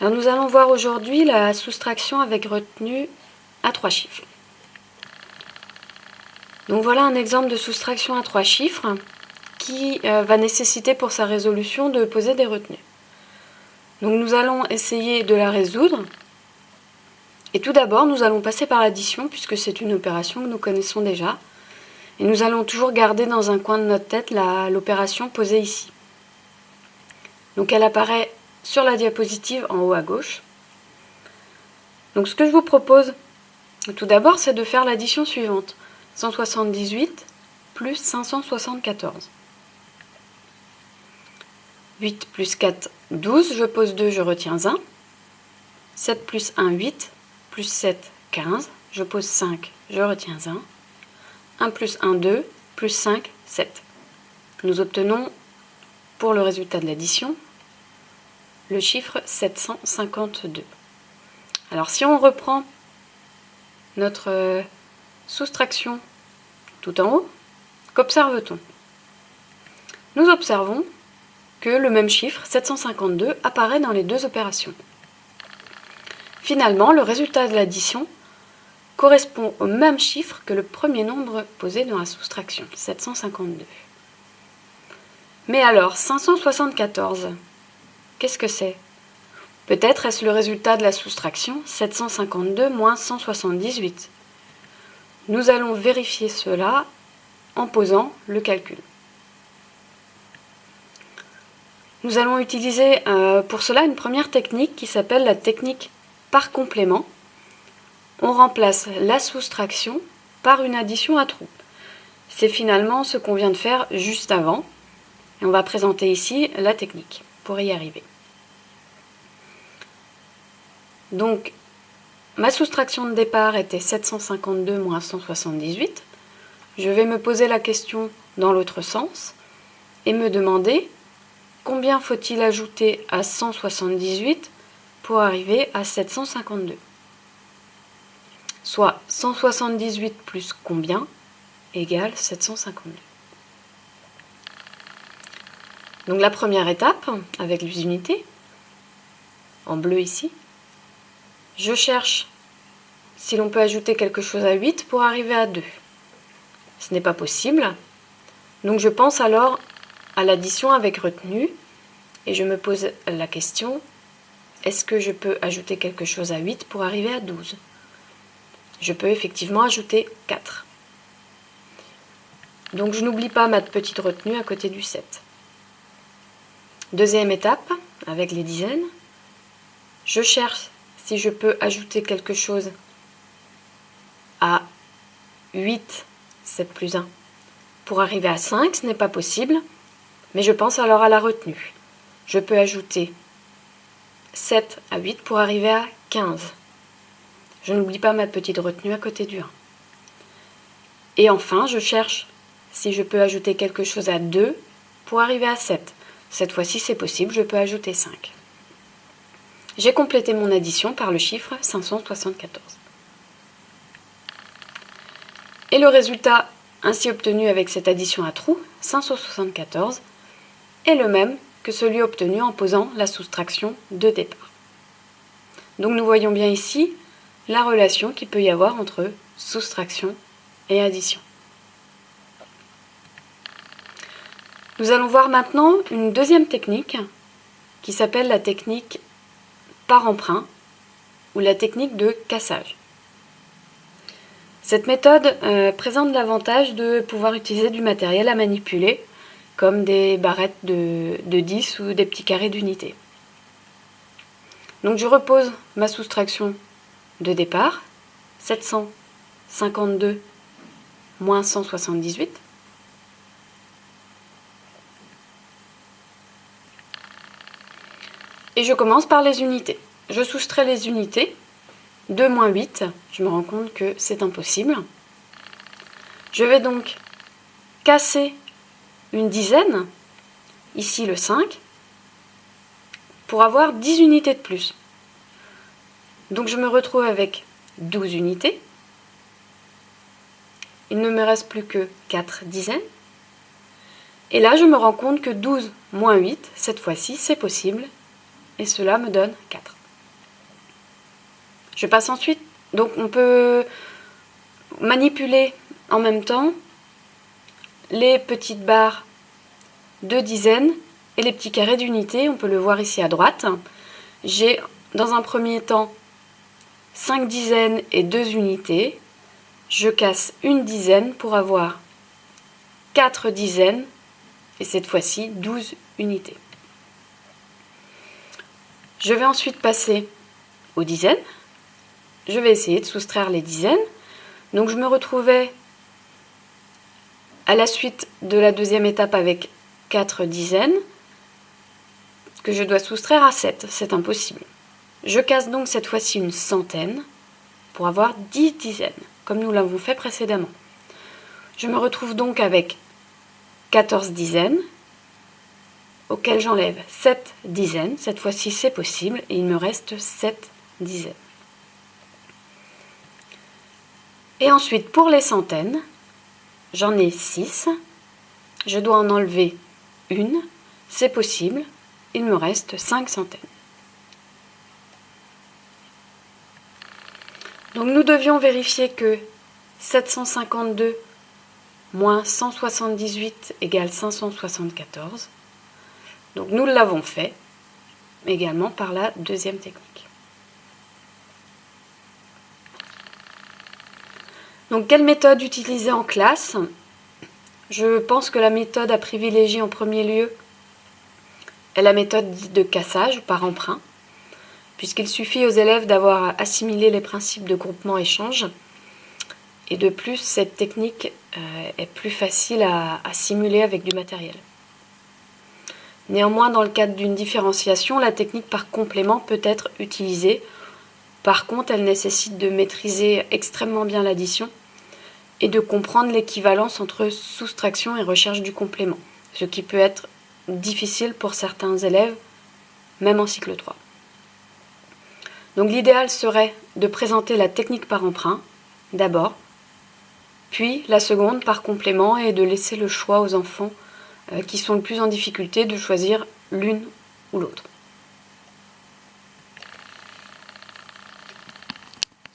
Alors nous allons voir aujourd'hui la soustraction avec retenue à 3 chiffres. Donc voilà un exemple de soustraction à 3 chiffres qui va nécessiter pour sa résolution de poser des retenues. Donc nous allons essayer de la résoudre. Et tout d'abord, nous allons passer par l'addition puisque c'est une opération que nous connaissons déjà. Et nous allons toujours garder dans un coin de notre tête l'opération posée ici. Donc elle apparaît sur la diapositive en haut à gauche. Donc ce que je vous propose tout d'abord, c'est de faire l'addition suivante. 178 plus 574. 8 plus 4, 12. Je pose 2, je retiens 1. 7 plus 1, 8. Plus 7, 15. Je pose 5, je retiens 1. 1 plus 1, 2. Plus 5, 7. Nous obtenons, pour le résultat de l'addition, le chiffre 752. Alors si on reprend notre soustraction tout en haut, qu'observe-t-on? Nous observons que le même chiffre, 752, apparaît dans les deux opérations. Finalement, le résultat de l'addition correspond au même chiffre que le premier nombre posé dans la soustraction, 752. Mais alors, 574, qu'est-ce que c'est? Peut-être est-ce le résultat de la soustraction 752 moins 178. Nous allons vérifier cela en posant le calcul. Nous allons utiliser pour cela une première technique qui s'appelle la technique par complément. On remplace la soustraction par une addition à trous. C'est finalement ce qu'on vient de faire juste avant. Et on va présenter ici la technique pour y arriver. Donc, ma soustraction de départ était 752 moins 178. Je vais me poser la question dans l'autre sens et me demander combien faut-il ajouter à 178 pour arriver à 752. Soit 178 plus combien égale 752. Donc la première étape, avec les unités, en bleu ici, je cherche si l'on peut ajouter quelque chose à 8 pour arriver à 2. Ce n'est pas possible. Donc je pense alors à l'addition avec retenue et je me pose la question, est-ce que je peux ajouter quelque chose à 8 pour arriver à 12? Je peux effectivement ajouter 4. Donc je n'oublie pas ma petite retenue à côté du 7. Deuxième étape, avec les dizaines, je cherche si je peux ajouter quelque chose à 8, 7 plus 1, pour arriver à 5, ce n'est pas possible, mais je pense alors à la retenue. Je peux ajouter 7 à 8 pour arriver à 15. Je n'oublie pas ma petite retenue à côté du 1. Et enfin, je cherche si je peux ajouter quelque chose à 2 pour arriver à 7. Cette fois-ci, c'est possible, je peux ajouter 5. J'ai complété mon addition par le chiffre 574. Et le résultat ainsi obtenu avec cette addition à trous, 574, est le même que celui obtenu en posant la soustraction de départ. Donc nous voyons bien ici la relation qu'il peut y avoir entre soustraction et addition. Nous allons voir maintenant une deuxième technique qui s'appelle la technique par emprunt ou la technique de cassage. Cette méthode présente l'avantage de pouvoir utiliser du matériel à manipuler, comme des barrettes de 10 ou des petits carrés d'unités. Donc je repose ma soustraction de départ, 752 moins 178. Et je commence par les unités. Je soustrais les unités. 2 moins 8, je me rends compte que c'est impossible. Je vais donc casser une dizaine, ici le 5, pour avoir 10 unités de plus. Donc je me retrouve avec 12 unités. Il ne me reste plus que 4 dizaines. Et là, je me rends compte que 12 moins 8, cette fois-ci, c'est possible. Et cela me donne 4. Je passe ensuite, donc on peut manipuler en même temps les petites barres de dizaines et les petits carrés d'unités. On peut le voir ici à droite. J'ai dans un premier temps 5 dizaines et 2 unités. Je casse une dizaine pour avoir 4 dizaines et cette fois-ci 12 unités. Je vais ensuite passer aux dizaines. Je vais essayer de soustraire les dizaines. Donc je me retrouvais à la suite de la deuxième étape avec 4 dizaines que je dois soustraire à 7. C'est impossible. Je casse donc cette fois-ci une centaine pour avoir 10 dizaines, comme nous l'avons fait précédemment. Je me retrouve donc avec 14 dizaines, auxquelles j'enlève 7 dizaines. Cette fois-ci, c'est possible et il me reste 7 dizaines. Et ensuite, pour les centaines, j'en ai 6. Je dois en enlever une. C'est possible. Il me reste 5 centaines. Donc nous devions vérifier que 752 moins 178 égale 574. Donc nous l'avons fait également par la deuxième technique. Donc quelle méthode utiliser en classe? Je pense que la méthode à privilégier en premier lieu est la méthode dite de cassage par emprunt, puisqu'il suffit aux élèves d'avoir assimilé les principes de groupement-échange. Et de plus, cette technique est plus facile à simuler avec du matériel. Néanmoins, dans le cadre d'une différenciation, la technique par complément peut être utilisée. Par contre, elle nécessite de maîtriser extrêmement bien l'addition et de comprendre l'équivalence entre soustraction et recherche du complément, ce qui peut être difficile pour certains élèves, même en cycle 3. Donc l'idéal serait de présenter la technique par emprunt, d'abord, puis la seconde par complément et de laisser le choix aux enfants qui sont le plus en difficulté de choisir l'une ou l'autre.